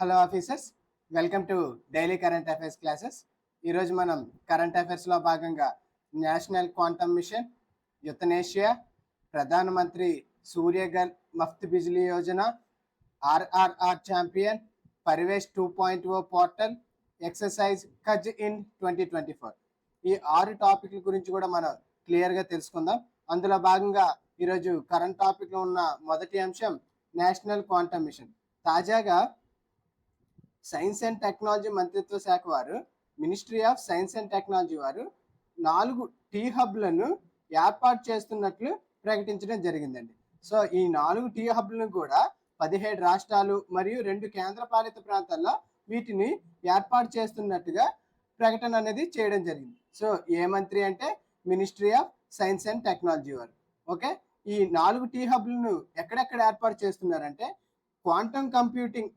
Hello officers, welcome to daily current affairs classes. ఈరోజు మనం current అఫైర్స్లో భాగంగా national quantum mission, euthanasia, Pradhan Mantri Surya Ghar Muft Bijli Yojana, RRR champion, Parivesh 2.0 portal, exercise Kazind 2024 ఈ 6 టాపిక్ల గురించి కూడా మనం క్లియర్గా తెలుసుకుందాం. అందులో భాగంగా ఈరోజు కరెంట్ టాపిక్లో ఉన్న మొదటి అంశం నేషనల్ క్వాంటమ్ మిషన్. తాజాగా సైన్స్ అండ్ టెక్నాలజీ మంత్రిత్వ శాఖ వారు, ministry of science and technology వారు 4 టీ హబ్లను ఏర్పాటు చేస్తున్నట్లు ప్రకటించడం జరిగిందండి. సో ఈ 4 టీ హబ్లను కూడా 17 రాష్ట్రాలు మరియు 2 కేంద్రపాలిత ప్రాంతాల్లో వీటిని ఏర్పాటు చేస్తున్నట్టుగా ప్రకటన అనేది చేయడం జరిగింది. సో ఏ మంత్రి అంటే ministry of science and technology వారు. ఓకే, ఈ 4 టీ హబ్లను ఎక్కడెక్కడ ఏర్పాటు చేస్తున్నారంటే క్వాంటమ్ కంప్యూటింగ్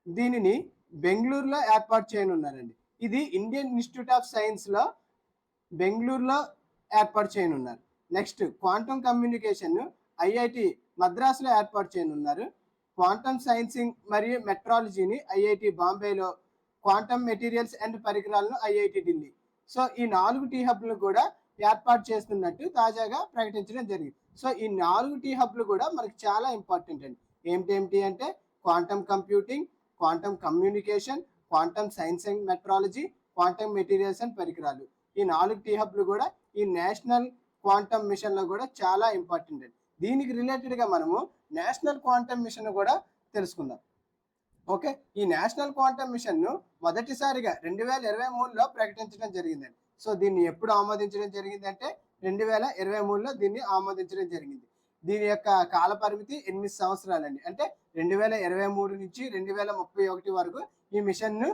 దీనిని బెంగళూరులో ఏర్పాటు చేయనున్నారండి. ఇది ఇండియన్ ఇన్స్టిట్యూట్ ఆఫ్ సైన్స్లో బెంగళూరులో ఏర్పాటు చేయనున్నారు. నెక్స్ట్ క్వాంటమ్ కమ్యూనికేషన్ ఐఐటి మద్రాసులో ఏర్పాటు చేయనున్నారు. క్వాంటమ్ సైన్సింగ్ మరియు మెట్రాలజీని ఐఐటి బాంబేలో, క్వాంటమ్ మెటీరియల్స్ అండ్ పరికరాలను ఐఐటి ఢిల్లీ. సో ఈ 4 టీ హబ్లు కూడా ఏర్పాటు చేస్తున్నట్టు తాజాగా ప్రకటించడం జరిగింది. సో ఈ 4 టీ హబ్లు కూడా మనకి చాలా ఇంపార్టెంట్ అండి. ఏమిటి అంటే quantum computing, quantum communication, quantum science and metrology, quantum materials and పరికరాలు. ఈ 4 టీ హబ్లు కూడా ఈ నేషనల్ క్వాంటమ్ మిషన్లో కూడా చాలా ఇంపార్టెంట్ అండి. దీనికి రిలేటెడ్గా మనము నేషనల్ క్వాంటమ్ మిషన్ కూడా తెలుసుకుందాం. ఓకే, ఈ నేషనల్ క్వాంటమ్ మిషన్ను మొదటిసారిగా 2023లో ప్రకటించడం జరిగిందండి. సో దీన్ని ఎప్పుడు ఆమోదించడం జరిగిందంటే 2023లో దీన్ని ఆమోదించడం జరిగింది. దీని యొక్క కాల పరిమితి 8 సంవత్సరాలండి. అంటే 2023 నుంచి 2031 వరకు ఈ మిషన్ను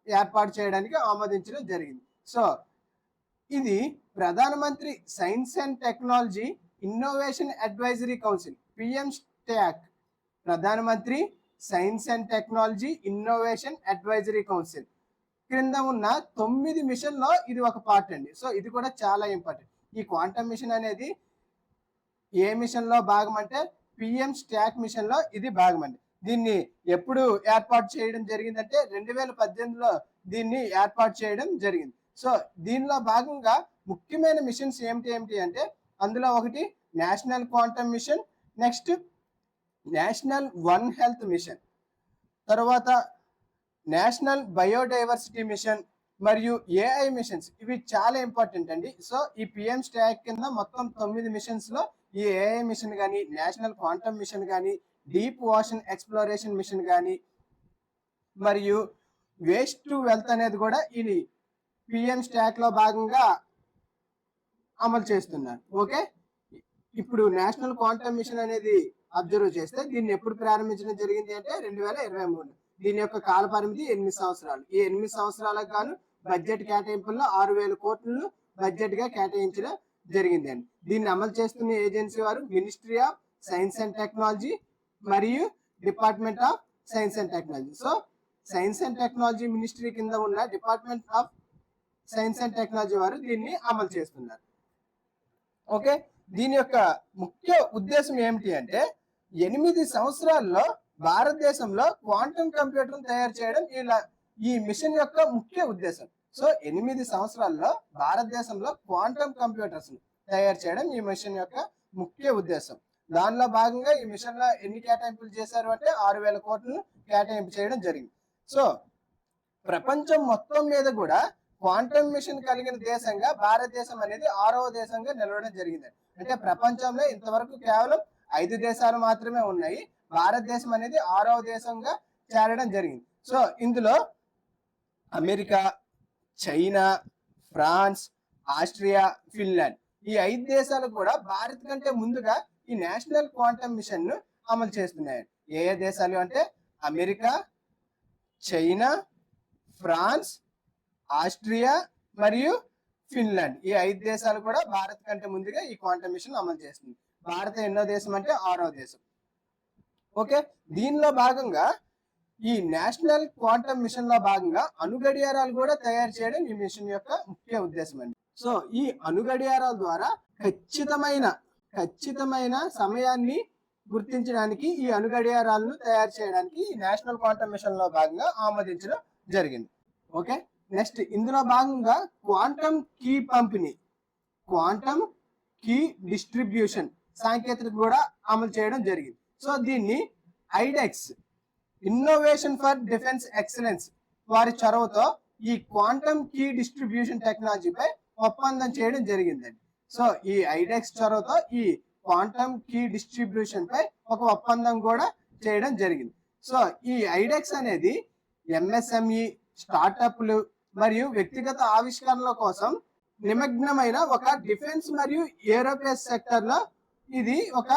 ఏర్పాటు చేయడానికి ఆమోదించడం జరిగింది. సో ఇది Pradhan Mantri science and technology innovation advisory council, PM STIAC, Pradhan Mantri science and technology innovation advisory council క్రింద ఉన్న 9 మిషన్లో ఇది ఒక పార్ట్ అండి. సో ఇది కూడా చాలా ఇంపార్టెంట్. ఈ క్వాంటమ్ మిషన్ అనేది ఏ మిషన్లో భాగం అంటే పిఎం స్టాక్ మిషన్లో ఇది భాగం అండి. దీన్ని ఎప్పుడు ఏర్పాటు చేయడం జరిగిందంటే 2018లో దీన్ని ఏర్పాటు చేయడం జరిగింది. సో దీనిలో భాగంగా ముఖ్యమైన మిషన్స్ ఏమిటి అంటే అందులో ఒకటి national quantum mission, next national one health mission, తర్వాత నేషనల్ బయోడైవర్సిటీ మిషన్ మరియు ఏఐ మిషన్స్. ఇవి చాలా ఇంపార్టెంట్ అండి. సో ఈ పిఎం స్టాక్ కింద మొత్తం 9 మిషన్స్లో ఈ ఏఐ మిషన్ కానీ, నేషనల్ క్వాంటమ్ మిషన్ కానీ, డీప్ ఓషన్ ఎక్స్ప్లోరేషన్ మిషన్ కానీ, మరియు వేస్ట్ టు వెల్త్ అనేది కూడా ఇది పిఎం స్టాక్లో భాగంగా అమలు చేస్తున్నారు. ఓకే, ఇప్పుడు నేషనల్ క్వాంటమ్ మిషన్ అనేది అబ్జర్వ్ చేస్తే దీన్ని ఎప్పుడు ప్రారంభించడం జరిగింది అంటే 2023. దీని యొక్క కాల పరిమితి 8 సంవత్సరాలు. ఈ 8 సంవత్సరాలకు గాను బడ్జెట్ కేటాయింపుల్లో 6,000 కోట్లను బడ్జెట్ గా కేటాయించడం జరిగింది అండి. దీన్ని అమలు చేస్తున్న ఏజెన్సీ వారు ministry of science and technology మరియు department of science and technology. So science and technology ministry కింద ఉన్న department of science and technology వారు దీన్ని అమలు చేస్తున్నారు. ఓకే, దీని యొక్క ముఖ్య ఉద్దేశం ఏమిటి అంటే 8 సంవత్సరాల్లో భారతదేశంలో క్వాంటమ్ కంప్యూటర్ తయారు చేయడం ఈ మిషన్ యొక్క ముఖ్య ఉద్దేశం. సో 8 సంవత్సరాల్లో భారతదేశంలో క్వాంటమ్ కంప్యూటర్స్ తయారు చేయడం ఈ మిషన్ యొక్క ముఖ్య ఉద్దేశం. దానిలో భాగంగా ఈ మిషన్ లో ఎన్ని కేటాయింపులు చేశారు అంటే 6,000 కోట్లను కేటాయింపు చేయడం జరిగింది. సో ప్రపంచం మొత్తం మీద కూడా క్వాంటమ్ మిషన్ కలిగిన దేశంగా భారతదేశం అనేది 6వ దేశంగా నిలవడం జరిగింది. అంటే ప్రపంచంలో ఇంతవరకు కేవలం 5 దేశాలు మాత్రమే ఉన్నాయి. భారతదేశం అనేది 6వ దేశంగా చేరడం జరిగింది. సో ఇందులో America, China, France, Austria, Finland ఈ 5 దేశాలు కూడా భారత్ కంటే ముందుగా ఈ నేషనల్ క్వాంటమ్ మిషన్ ను అమలు చేస్తున్నాయి. ఏ దేశాలు అంటే అమెరికా, చైనా, ఫ్రాన్స్, ఆస్ట్రియా మరియు ఫిన్లాండ్. ఈ 5 దేశాలు కూడా భారత్ కంటే ముందుగా ఈ క్వాంటమ్ మిషన్ అమలు చేస్తుంది. భారత ఎన్నో దేశం అంటే 6వ దేశం. ఓకే, దీనిలో భాగంగా ఈ నేషనల్ క్వాంటమ్ మిషన్ లో భాగంగా అణుగడియారాలు కూడా తయారు చేయడం ఈ మిషన్ యొక్క ముఖ్య ఉద్దేశం అండి. సో ఈ అణుగడియారాల ద్వారా ఖచ్చితమైన సమయాన్ని గుర్తించడానికి ఈ అణుగడియారాలను తయారు చేయడానికి ఈ నేషనల్ క్వాంటమ్ మిషన్ లో భాగంగా ఆమోదించడం జరిగింది. ఓకే, నెక్స్ట్ ఇందులో భాగంగా క్వాంటమ్ కీ పంపిణీ, క్వాంటమ్ కీ డిస్ట్రిబ్యూషన్ సాంకేతికత కూడా అమలు చేయడం జరిగింది. సో దీన్ని ఐడెక్స్, ఇన్నోవేషన్ ఫర్ డిఫెన్స్ ఎక్సలెన్స్ వారి చొరవతో ఈ క్వాంటమ్ కీ డిస్ట్రిబ్యూషన్ టెక్నాలజీపై ఒప్పందం చేయడం జరిగిందండి. సో ఈ ఐడెక్స్ చొరవతో ఈ క్వాంటమ్ కీ డిస్ట్రిబ్యూషన్ పై ఒక ఒప్పందం కూడా చేయడం జరిగింది. సో ఈ ఐడెక్స్ అనేది ఎంఎస్ఎంఈ, స్టార్టప్లు మరియు వ్యక్తిగత ఆవిష్కరణల కోసం నిమగ్నమైన ఒక డిఫెన్స్ మరియు ఏరోస్పేస్ సెక్టర్ లో ఇది ఒక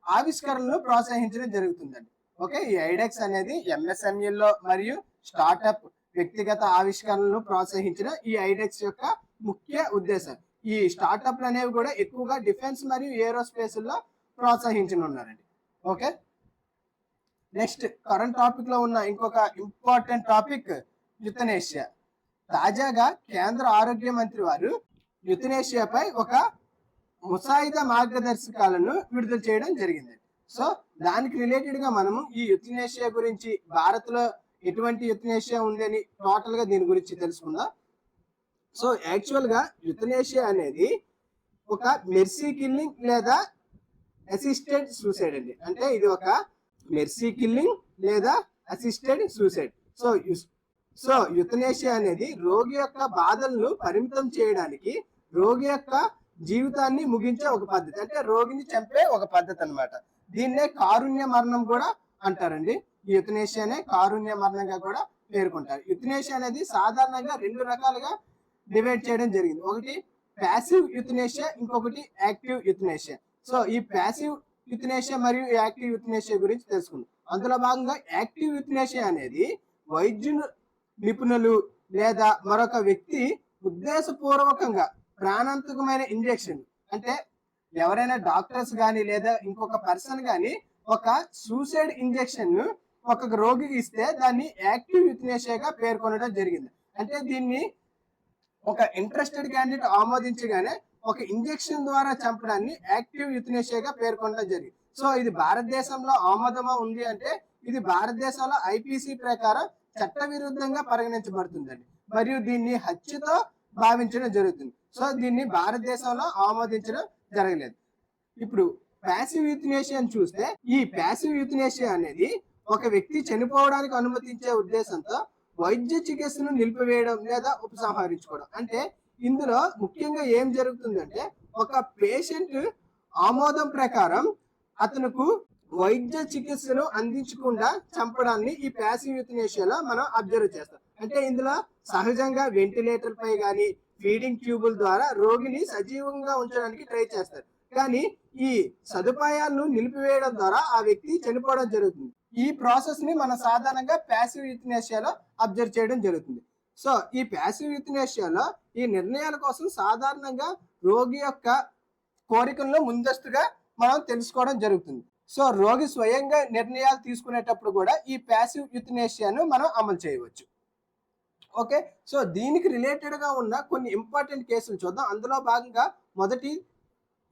ఆవిష్కరణను ప్రోత్సహించడం జరుగుతుందండి. ఓకే, ఈ ఐడెక్స్ అనేది ఎంఎస్ఎంఈలో మరియు స్టార్టప్ వ్యక్తిగత ఆవిష్కరణలను ప్రోత్సహించడం ఈ ఐడెక్స్ యొక్క ముఖ్య ఉద్దేశం. ఈ స్టార్టప్లు అనేవి కూడా ఎక్కువగా డిఫెన్స్ మరియు ఏరోస్పేస్ లో ప్రోత్సహించనున్నారండి. ఓకే, నెక్స్ట్ కరెంట్ టాపిక్ లో ఉన్న ఇంకొక ఇంపార్టెంట్ టాపిక్ యుతనేషియా. తాజాగా కేంద్ర ఆరోగ్య మంత్రి వారు యుతనేషియాపై ఒక ముసాయిదా మార్గదర్శకాలను విడుదల చేయడం జరిగింది. సో దానికి రిలేటెడ్ గా మనము ఈ యుతనేషియా గురించి, భారత్ లో ఎటువంటి యుతనేషియా ఉంది అని టోటల్ గా దీని గురించి తెలుసుకుందాం. సో యాక్చువల్ గా యుతనేషియా అనేది ఒక మెర్సీ కిల్లింగ్ లేదా అసిస్టెడ్ సూసైడ్ అండి. అంటే ఇది ఒక మెర్సీ కిల్లింగ్ లేదా అసిస్టెడ్ సూసైడ్. సో యుతనేషియా అనేది రోగి యొక్క బాధలను పరిమితం చేయడానికి, రోగి యొక్క జీవితాన్ని ముగించే ఒక పద్ధతి, అంటే రోగిని చంపే ఒక పద్ధతి అన్నమాట. దీన్నే కారుణ్య మరణం కూడా అంటారండి. ఈ యుతనేషియానే కారుణ్య మరణంగా కూడా పేర్కొంటారు. యుతనేషియా అనేది సాధారణంగా రెండు రకాలుగా డివైడ్ చేయడం జరిగింది. ఒకటి ప్యాసివ్ యుతనేషియా, ఇంకొకటి యాక్టివ్ యుతనేషియా. సో ఈ ప్యాసివ్ యుతనేషియా మరియు యాక్టివ్ యుతనేషియా గురించి తెలుసుకుందాం. అందులో భాగంగా యాక్టివ్ యుతనేషియా అనేది వైద్యులు, నిపుణులు లేదా మరొక వ్యక్తి ఉద్దేశపూర్వకంగా ప్రాణాంతకమైన ఇంజెక్షన్, అంటే ఎవరైనా డాక్టర్స్ కానీ లేదా ఇంకొక పర్సన్ కానీ ఒక సూసైడ్ ఇంజెక్షన్ ను ఒక రోగికి ఇస్తే దాన్ని యాక్టివ్ యుతనేషియాగా పేర్కొనడం జరిగింది. అంటే దీన్ని ఒక ఇంట్రెస్టెడ్ క్యాండిడేట్ ఆమోదించగానే ఒక ఇంజెక్షన్ ద్వారా చంపడాన్ని యాక్టివ్ యుతనేషియాగా పేర్కొనడం జరిగింది. సో ఇది భారతదేశంలో ఆమోదమా ఉంది అంటే ఇది భారతదేశంలో ఐపీసీ ప్రకారం చట్ట విరుద్ధంగా పరిగణించబడుతుందండి, మరియు దీన్ని హత్యతో భావించడం జరుగుతుంది. సో దీన్ని భారతదేశంలో ఆమోదించడం జరగలేదు. ఇప్పుడు ప్యాసివ్ యూథనేషియా చూస్తే ఈ ప్యాసివ్ యూథనేషియా అనేది ఒక వ్యక్తి చనిపోవడానికి అనుమతించే ఉద్దేశంతో వైద్య చికిత్సను నిలిపివేయడం లేదా ఉపసంహరించుకోవడం. అంటే ఇందులో ముఖ్యంగా ఏం జరుగుతుందంటే ఒక పేషెంట్ ఆమోదం ప్రకారం అతనుకు వైద్య చికిత్సను అందించకుండా చంపడాన్ని ఈ ప్యాసివ్ యూథనేషియాలో మనం అబ్జర్వ్ చేస్తాం. అంటే ఇందులో సహజంగా వెంటిలేటర్ పై కానీ ఫీడింగ్ ట్యూబుల ద్వారా రోగిని సజీవంగా ఉంచడానికి ట్రై చేస్తారు, కానీ ఈ సదుపాయాలను నిలిపివేయడం ద్వారా ఆ వ్యక్తి చనిపోవడం జరుగుతుంది. ఈ ప్రాసెస్ ని మనం సాధారణంగా ప్యాసివ్ యూథనేషియాలో అబ్జర్వ్ చేయడం జరుగుతుంది. సో ఈ ప్యాసివ్ యూథనేషియాలో ఈ నిర్ణయాల కోసం సాధారణంగా రోగి యొక్క కోరికలను ముందస్తుగా మనం తెలుసుకోవడం జరుగుతుంది. సో రోగి స్వయంగా నిర్ణయాలు తీసుకునేటప్పుడు కూడా ఈ ప్యాసివ్ యూథనేషియాను మనం అమలు చేయవచ్చు. ఓకే, సో దీనికి రిలేటెడ్ గా ఉన్న కొన్ని ఇంపార్టెంట్ కేసులు చూద్దాం. అందులో భాగంగా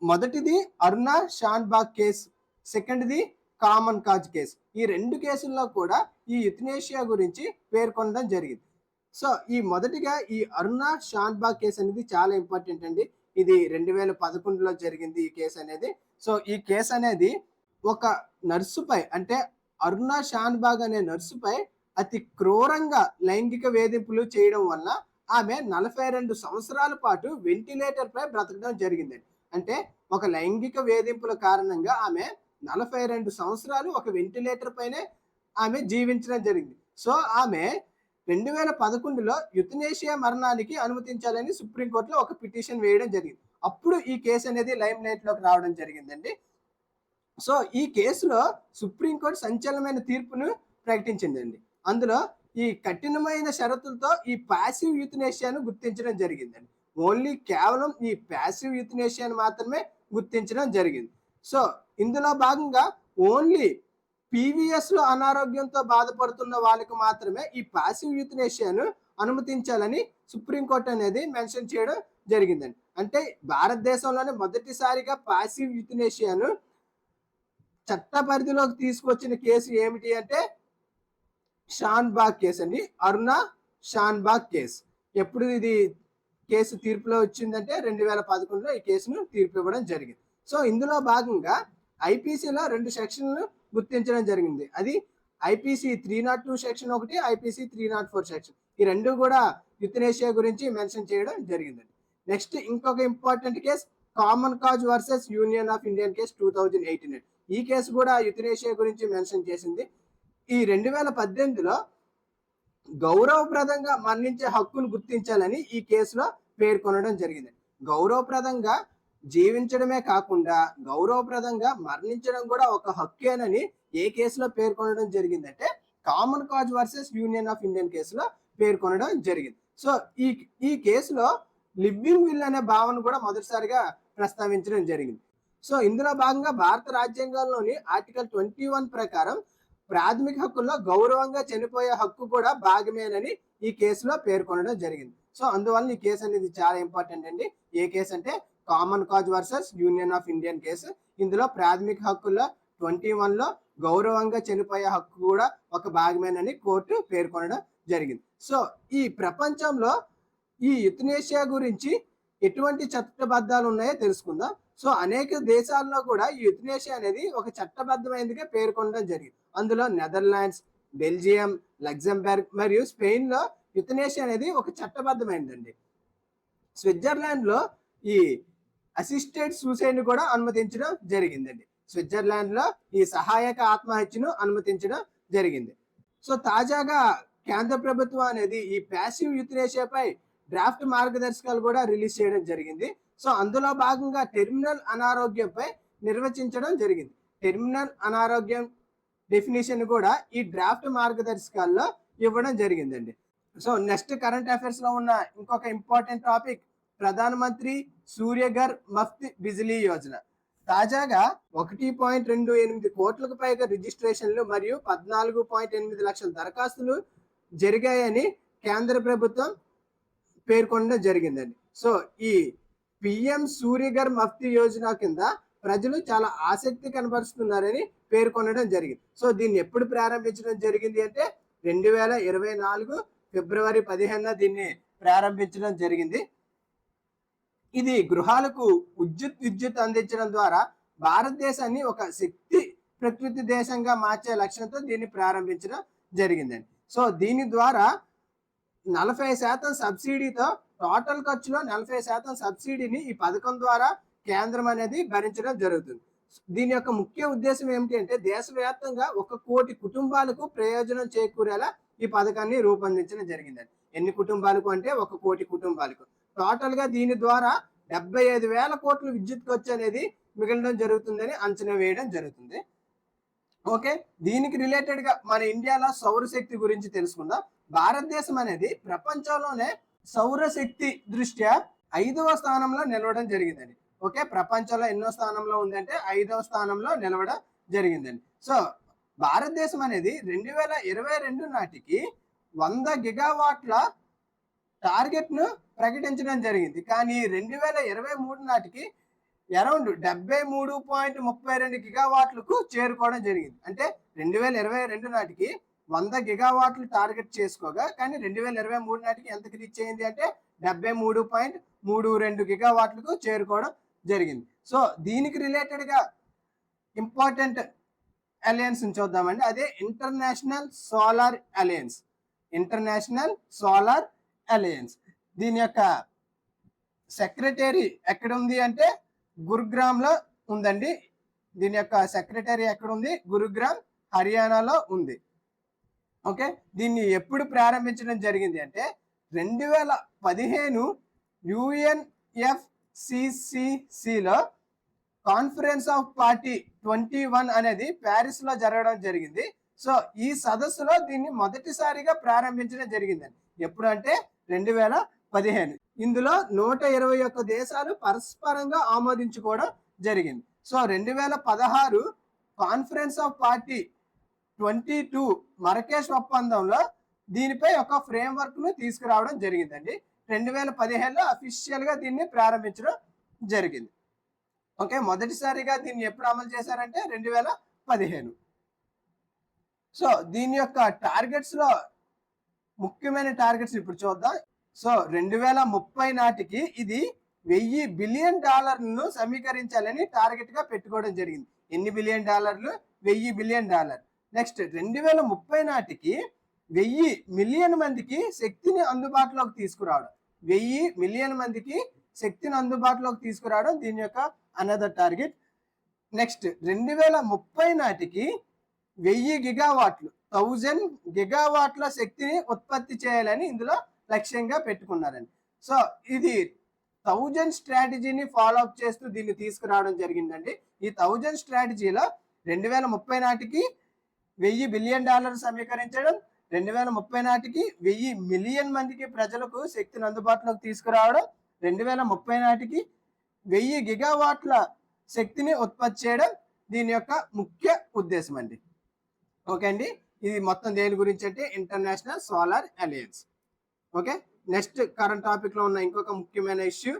మొదటిది అరుణా షాన్బాగ్ కేసు, సెకండ్ది కామన్ కాజ్ కేసు. ఈ రెండు కేసుల్లో కూడా ఈ యుథనేషియా గురించి పేర్కొనడం జరిగింది. సో మొదటిగా ఈ అరుణా షాన్బాగ్ కేసు అనేది చాలా ఇంపార్టెంట్ అండి. ఇది 2011లో జరిగింది ఈ కేసు అనేది. సో ఈ కేసు అనేది ఒక నర్సుపై, అంటే అరుణా షాన్బాగ్ అనే నర్సుపై అతి క్రూరంగా లైంగిక వేధింపులు చేయడం వల్ల ఆమె 42 సంవత్సరాల పాటు వెంటిలేటర్ పై బ్రతకడం జరిగిందండి. అంటే ఒక లైంగిక వేధింపుల కారణంగా ఆమె 42 సంవత్సరాలు ఒక వెంటిలేటర్ పైనే ఆమె జీవించడం జరిగింది. సో ఆమె 2011లో యుథనేషియా మరణానికి అనుమతించాలని సుప్రీంకోర్టులో ఒక పిటిషన్ వేయడం జరిగింది. అప్పుడు ఈ కేసు అనేది లైమ్ లైట్ లోకి రావడం జరిగిందండి. సో ఈ కేసులో సుప్రీంకోర్టు సంచలనమైన తీర్పును ప్రకటించిందండి. అందులో ఈ కఠినమైన షరతులతో ఈ ప్యాసివ్ యూథనేషియాను గుర్తించడం జరిగిందండి. ఓన్లీ కేవలం ఈ ప్యాసివ్ యూథనేషియాను మాత్రమే గుర్తించడం జరిగింది. సో ఇందులో భాగంగా ఓన్లీ పీవీఎస్ లో అనారోగ్యంతో బాధపడుతున్న వాళ్ళకి మాత్రమే ఈ ప్యాసివ్ యూథనేషియాను అనుమతించాలని సుప్రీంకోర్టు అనేది మెన్షన్ చేయడం జరిగిందండి. అంటే భారతదేశంలోనే మొదటిసారిగా ప్యాసివ్ యూథనేషియాను చట్ట పరిధిలోకి తీసుకొచ్చిన కేసు ఏమిటి అంటే షాన్బాగ్ కేసు అండి. అరుణ షాన్బాగ్ కేసు. ఎప్పుడు ఇది కేసు తీర్పులో వచ్చిందంటే 2011లో ఈ కేసును తీర్పు ఇవ్వడం జరిగింది. సో ఇందులో భాగంగా ఐపీసీలో 2 సెక్షన్లు గుర్తించడం జరిగింది. అది ఐపీసీ 302 సెక్షన్ ఒకటి, ఐపీసీ 304 సెక్షన్. ఈ రెండు కూడా యుతనేషియా గురించి మెన్షన్ చేయడం జరిగిందండి. నెక్స్ట్ ఇంకొక important case common cause versus union of Indian case 2018. ఈ కేసు కూడా యుతనేషియా గురించి మెన్షన్ చేసింది. ఈ 2018లో గౌరవప్రదంగా మరణించే హక్కును గుర్తించాలని ఈ కేసులో పేర్కొనడం జరిగింది. గౌరవప్రదంగా జీవించడమే కాకుండా గౌరవప్రదంగా మరణించడం కూడా ఒక హక్కేనని ఏ కేసులో పేర్కొనడం జరిగిందంటే common cause versus union of Indian కేసులో పేర్కొనడం జరిగింది. సో ఈ కేసులో లివింగ్ విల్ అనే భావన కూడా మొదటిసారిగా ప్రస్తావించడం జరిగింది. సో ఇందులో భాగంగా భారత రాజ్యాంగంలోని ఆర్టికల్ 21 ప్రకారం ప్రాథమిక హక్కుల్లో గౌరవంగా చనిపోయే హక్కు కూడా భాగమేనని ఈ కేసులో పేర్కొనడం జరిగింది. సో అందువల్ల ఈ కేసు అనేది చాలా ఇంపార్టెంట్ అండి. ఏ కేసు అంటే common cause versus union of Indian case. ఇందులో ప్రాథమిక హక్కుల్లో 21లో గౌరవంగా చనిపోయే హక్కు కూడా ఒక భాగమేనని కోర్టు పేర్కొనడం జరిగింది. సో ఈ ప్రపంచంలో ఈ యుతనేషియా గురించి ఎటువంటి చట్టబద్ధాలు ఉన్నాయో తెలుసుకుందాం. సో అనేక దేశాల్లో కూడా ఈ యుతనేషియా అనేది ఒక చట్టబద్ధమైనదిగా పేర్కొనడం జరిగింది. అందులో నెదర్లాండ్స్, బెల్జియం, లగ్జంబర్గ్ మరియు స్పెయిన్లో యుతనేషియా అనేది ఒక చట్టబద్ధమైనదండి. స్విట్జర్లాండ్లో ఈ అసిస్టెడ్ సూసైడ్ కూడా అనుమతించడం జరిగిందండి. స్విట్జర్లాండ్లో ఈ సహాయక ఆత్మహత్యను అనుమతించడం జరిగింది. సో తాజాగా కేంద్ర ప్రభుత్వం అనేది ఈ ప్యాసివ్ యుతనేషియాపై డ్రాఫ్ట్ మార్గదర్శకాలు కూడా రిలీజ్ చేయడం జరిగింది. సో అందులో భాగంగా టెర్మినల్ అనారోగ్యంపై నిర్వచించడం జరిగింది. టెర్మినల్ అనారోగ్యం డెఫినేషన్ కూడా ఈ డ్రాఫ్ట్ మార్గదర్శకాల్లో ఇవ్వడం జరిగిందండి. సో నెక్స్ట్ కరెంట్ అఫైర్స్ లో ఉన్న ఇంకొక ఇంపార్టెంట్ టాపిక్ ప్రధానమంత్రి సూర్యఘర్ ముఫ్త్ బిజిలీ యోజన. తాజాగా 1.28 కోట్లకు పైగా రిజిస్ట్రేషన్లు మరియు 14.8 లక్షల దరఖాస్తులు జరిగాయని కేంద్ర ప్రభుత్వం పేర్కొనడం జరిగిందండి. సో ఈ పిఎం సూర్యఘర్ ముఫ్త్ యోజన కింద ప్రజలు చాలా ఆసక్తి కనబరుస్తున్నారని పేర్కొనడం జరిగింది. సో దీన్ని ఎప్పుడు ప్రారంభించడం జరిగింది అంటే 2024 ఫిబ్రవరి 15న దీన్ని ప్రారంభించడం జరిగింది. ఇది గృహాలకు విద్యుత్ అందించడం ద్వారా భారతదేశాన్ని ఒక శక్తి ప్రకృతి దేశంగా మార్చే లక్ష్యంతో దీన్ని ప్రారంభించడం జరిగిందండి. సో దీని ద్వారా 40% సబ్సిడీతో టోటల్ ఖర్చులో 40% సబ్సిడీని ఈ పథకం ద్వారా కేంద్రం అనేది భరించడం జరుగుతుంది. దీని యొక్క ముఖ్య ఉద్దేశం ఏమిటి అంటే దేశవ్యాప్తంగా 1 కోటి కుటుంబాలకు ప్రయోజనం చేకూరేలా ఈ పథకాన్ని రూపొందించడం జరిగిందండి. ఎన్ని కుటుంబాలకు అంటే 1 కోటి కుటుంబాలకు. టోటల్ గా దీని ద్వారా 75,000 కోట్ల విద్యుత్ ఖర్చు అనేది మిగలడం జరుగుతుందని అంచనా వేయడం జరుగుతుంది. ఓకే, దీనికి రిలేటెడ్ గా మన ఇండియాలో సౌరశక్తి గురించి తెలుసుకుందాం. భారతదేశం అనేది ప్రపంచంలోనే సౌరశక్తి దృష్ట్యా 5వ స్థానంలో నిలవడం జరిగిందండి. ఓకే, ప్రపంచంలో ఎన్నో స్థానంలో ఉందంటే 5వ స్థానంలో నిలవడం జరిగిందండి. సో భారతదేశం అనేది 2022 నాటికి 100 గిగావాట్ల టార్గెట్ ను ప్రకటించడం జరిగింది. కానీ 2023 నాటికి అరౌండ్ 73.32 గిగావాట్లకు చేరుకోవడం జరిగింది. అంటే 2022 నాటికి 100 గిగావాట్లు టార్గెట్ చేసుకోగా కానీ 2023 నాటికి ఎంతకి రీచ్ అయింది అంటే 73.32 గిగావాట్లకు చేరుకోవడం జరిగింది. సో దీనికి రిలేటెడ్ గా ఇంపార్టెంట్ అలయన్స్ చూద్దామండి. అదే international solar alliance. International solar alliance దీని యొక్క సెక్రటరీ ఎక్కడ ఉంది అంటే గురుగ్రామ్ లో ఉందండి. దీని యొక్క సెక్రటరీ ఎక్కడ ఉంది? గురుగ్రామ్, హర్యానాలో ఉంది. ఓకే, దీన్ని ఎప్పుడు ప్రారంభించడం జరిగింది అంటే 2015 UNFCCCలో కాన్ఫరెన్స్ ఆఫ్ పార్టీ 21 అనేది ప్యారిస్ లో జరగడం జరిగింది. సో ఈ సదస్సులో దీన్ని మొదటిసారిగా ప్రారంభించడం జరిగిందండి. ఎప్పుడు అంటే 2015. ఇందులో 121 దేశాలు పరస్పరంగా ఆమోదించుకోవడం జరిగింది. సో 2016 కాన్ఫరెన్స్ ఆఫ్ పార్టీ 22 మరకేష్ ఒప్పందంలో దీనిపై ఒక ఫ్రేమ్వర్క్ ను తీసుకురావడం జరిగిందండి. 2015లో అఫీషియల్ గా దీన్ని ప్రారంభించడం జరిగింది. ఓకే, మొదటిసారిగా దీన్ని ఎప్పుడు అమలు చేశారంటే 15. సో దీని యొక్క టార్గెట్స్ లో ముఖ్యమైన టార్గెట్స్ ఇప్పుడు చూద్దాం. సో 2030 నాటికి ఇది $1000 బిలియన్ సమీకరించాలని టార్గెట్ గా పెట్టుకోవడం జరిగింది. ఎన్ని బిలియన్ డాలర్లు? $1000 బిలియన్. నెక్స్ట్ 2030 నాటికి 1000 మిలియన్ మందికి శక్తిని అందుబాటులోకి తీసుకురావడం. 1000 మిలియన్ మందికి శక్తిని అందుబాటులోకి తీసుకురావడం దీని యొక్క అనదర్ టార్గెట్. నెక్స్ట్ 2030 నాటికి 1000 గిగావాట్లు 1000 గిగావాట్ల శక్తిని ఉత్పత్తి చేయాలని ఇందులో లక్ష్యంగా పెట్టుకున్నారండి. సో ఇది 1000 స్ట్రాటజీని ఫాలో అప్ చేస్తూ దీన్ని తీసుకురావడం జరిగిందండి. ఈ 1000 స్ట్రాటజీలో 2030 నాటికి $1000 బిలియన్ సమీకరించడం, 2030 నాటికి 1000 మిలియన్ మందికి ప్రజలకు శక్తిని అందుబాటులోకి తీసుకురావడం, 2030 నాటికి 1000 గిగావాట్ల శక్తిని ఉత్పత్తి చేయడం దీని యొక్క ముఖ్య ఉద్దేశం అండి. ఓకే అండి, ఇది మొత్తం దేని గురించి అంటే international solar alliance. Okay, next current topic లో ఉన్న ఇంకొక ముఖ్యమైన ఇష్యూ,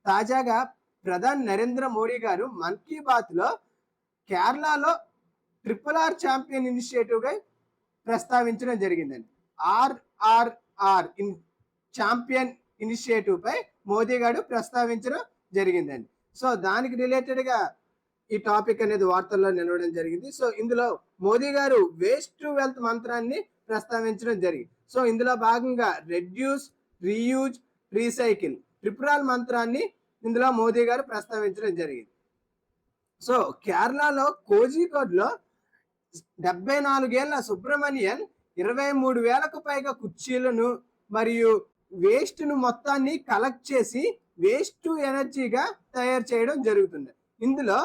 తాజాగా ప్రధాని నరేంద్ర మోడీ గారు మన్ కీ బాత్ లో కేరళలో RRR ఛాంపియన్ ఇనిషియేటివ్ గా ప్రస్తావించడం జరిగిందండి. RRR ఛాంపియన్ ఇనిషియేటివ్ పై మోదీ గారు ప్రస్తావించడం జరిగిందండి. సో దానికి రిలేటెడ్ గా ఈ టాపిక్ అనేది వార్తల్లో నిలవడం జరిగింది. సో ఇందులో మోదీ గారు వేస్ట్ టు వెల్త్ మంత్రాన్ని ప్రస్తావించడం జరిగింది. సో ఇందులో భాగంగా రెడ్యూస్, రీయూజ్, రీసైకిల్ RRR మంత్రాన్ని ఇందులో మోదీ గారు ప్రస్తావించడం జరిగింది. సో కేరళలో కోజికోడ్ లో 74 ఏళ్ల సుబ్రమణియన్ 23,000కు పైగా కుర్చీలను మరియు వేస్ట్ ను మొత్తాన్ని కలెక్ట్ చేసి వేస్ట్ టు ఎనర్జీగా తయారు చేయడం జరుగుతుంది. ఇందులో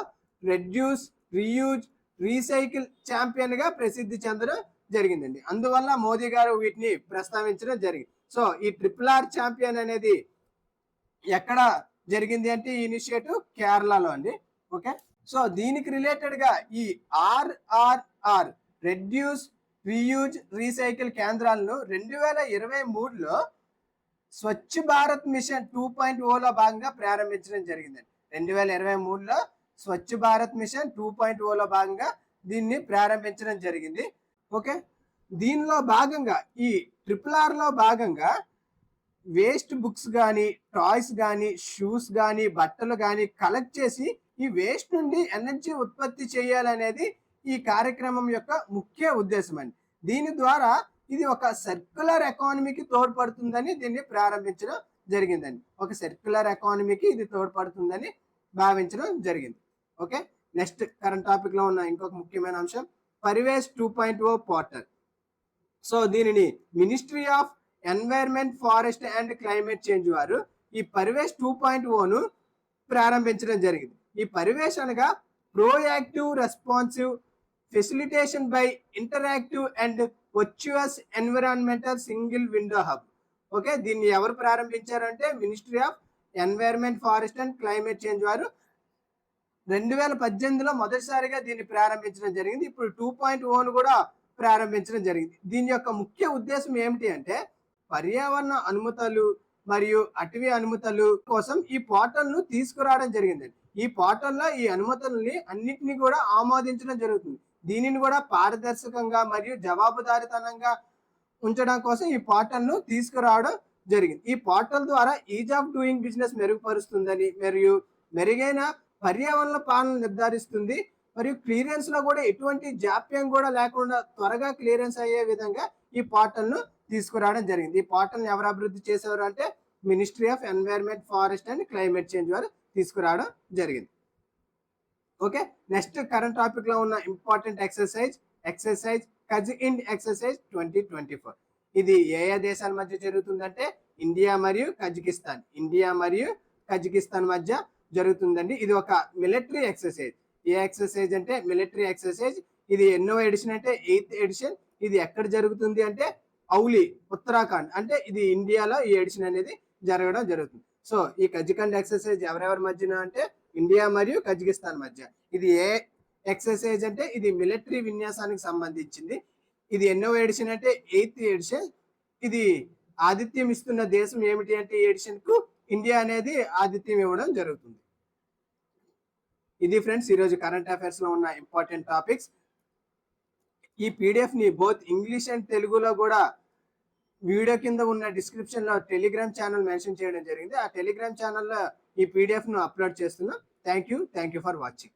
రెడ్యూస్, రీయూజ్, రీసైకిల్ ఛాంపియన్ గా ప్రసిద్ధి చెందడం జరిగిందండి. అందువల్ల మోదీ గారు వీటిని ప్రస్తావించడం జరిగింది. సో ఈ RRR ఛాంపియన్ అనేది ఎక్కడ జరిగింది అంటే ఈ ఇనిషియేటివ్ కేరళలో అండి. ఓకే, సో దీనికి రిలేటెడ్ గా ఈ RRR రెడ్యూస్, రీయూజ్, రీసైకిల్ కేంద్రాలను 2023లో స్వచ్ఛ భారత్ మిషన్ 2.0లో భాగంగా ప్రారంభించడం జరిగిందండి. 2023లో స్వచ్ఛ భారత్ మిషన్ 2.0లో భాగంగా దీన్ని ప్రారంభించడం జరిగింది. ఓకే, దీనిలో భాగంగా ఈ RRRలో భాగంగా వేస్ట్ బుక్స్ కానీ, టాయ్స్ కానీ, షూస్ కానీ, బట్టలు కానీ కలెక్ట్ చేసి ఈ వేస్ట్ నుండి ఎనర్జీ ఉత్పత్తి చేయాలనేది ఈ కార్యక్రమం యొక్క ముఖ్య ఉద్దేశం అండి. దీని ద్వారా ఇది ఒక సర్క్యులర్ ఎకానమీకి తోడ్పడుతుందని దీన్ని ప్రారంభించడం జరిగిందండి. ఒక సర్క్యులర్ ఎకానమీకి ఇది తోడ్పడుతుందని భావించడం జరిగింది. ఓకే, నెక్స్ట్ కరెంట్ టాపిక్ లో ఉన్న ఇంకొక ముఖ్యమైన అంశం పరివేష్ 2.0 పోర్టల్. సో దీనిని ministry of environment, forest and climate change వారు ఈ పరివేష్ 2.0ను ప్రారంభించడం జరిగింది. ఈ పరివేష్ అనగా proactive, responsive facilitation by interactive and virtuous environmental single window hub. Okay, దీన్ని ఎవరు ప్రారంభించారంటే ministry of environment, forest and climate change వారు 2018లో మొదటిసారిగా దీన్ని ప్రారంభించడం జరిగింది. ఇప్పుడు 2.0ను కూడా ప్రారంభించడం జరిగింది. దీని యొక్క ముఖ్య ఉద్దేశం ఏమిటి అంటే పర్యావరణ అనుమతులు మరియు అటవీ అనుమతులు కోసం ఈ పోర్టల్ ను తీసుకురావడం జరిగిందండి. ఈ పోర్టల్లో ఈ అనుమతుల్ని అన్నిటినీ కూడా ఆమోదించడం జరుగుతుంది. దీనిని కూడా పారదర్శకంగా మరియు జవాబుదారీతనంగా ఉంచడం కోసం ఈ పోర్టల్ ను తీసుకురావడం జరిగింది. ఈ పోర్టల్ ద్వారా ఈజ్ ఆఫ్ డూయింగ్ బిజినెస్ మెరుగుపరుస్తుందని మరియు మెరుగైన పర్యావరణ పాలన నిర్ధారిస్తుంది మరియు క్లియరెన్స్ లో కూడా ఎటువంటి జాప్యం కూడా లేకుండా త్వరగా క్లియరెన్స్ అయ్యే విధంగా ఈ పోర్టల్ ను తీసుకురావడం జరిగింది. ఈ పోర్టల్ ని ఎవరు అభివృద్ధి చేసేవారు అంటే ministry of environment, forest and climate change వారు తీసుకురావడం జరిగింది. ఓకే, నెక్స్ట్ కరెంట్ టాపిక్ లో ఉన్న ఇంపార్టెంట్ ఎక్సర్సైజ్ కజ్ ఇండ్ ఎక్సర్సైజ్ 2024. ఇది ఏ దేశాల మధ్య జరుగుతుందంటే ఇండియా మరియు కజకిస్తాన్ మధ్య జరుగుతుందండి. ఇది ఒక మిలిటరీ ఎక్సర్సైజ్. ఏ ఎక్సర్సైజ్ అంటే మిలిటరీ ఎక్సర్సైజ్. ఇది ఎన్నో ఎడిషన్ అంటే 8th ఎడిషన్. ఇది ఎక్కడ జరుగుతుంది అంటే ఔలి, ఉత్తరాఖండ్. అంటే ఇది ఇండియాలో ఈ ఎడిషన్ అనేది జరగడం జరుగుతుంది. సో ఈ కజకండ్ ఎక్సర్సైజ్ ఎవరెవరి మధ్యన అంటే ఇండియా మరియు కజకిస్తాన్ మధ్య. ఇది ఏ ఎక్సర్సైజ్ అంటే ఇది మిలిటరీ విన్యాసానికి సంబంధించింది. ఇది ఎన్నో ఎడిషన్ అంటే 8th ఎడిషన్. ఇది ఆతిథ్యం ఇస్తున్న దేశం ఏమిటి అంటే ఈ ఎడిషన్ కు ఇండియా అనేది ఆతిథ్యం ఇవ్వడం జరుగుతుంది. ఇది ఫ్రెండ్స్ ఈరోజు కరెంట్ అఫైర్స్ లో ఉన్న ఇంపార్టెంట్ టాపిక్స్. ఈ పీడిఎఫ్ని బోత్ ఇంగ్లీష్ అండ్ తెలుగులో కూడా వీడియో కింద ఉన్న డిస్క్రిప్షన్లో టెలిగ్రామ్ ఛానల్ మెన్షన్ చేయడం జరిగింది. ఆ టెలిగ్రామ్ ఛానల్లో ఈ పీడిఎఫ్ను అప్లోడ్ చేస్తున్నాం. Thank you for watching.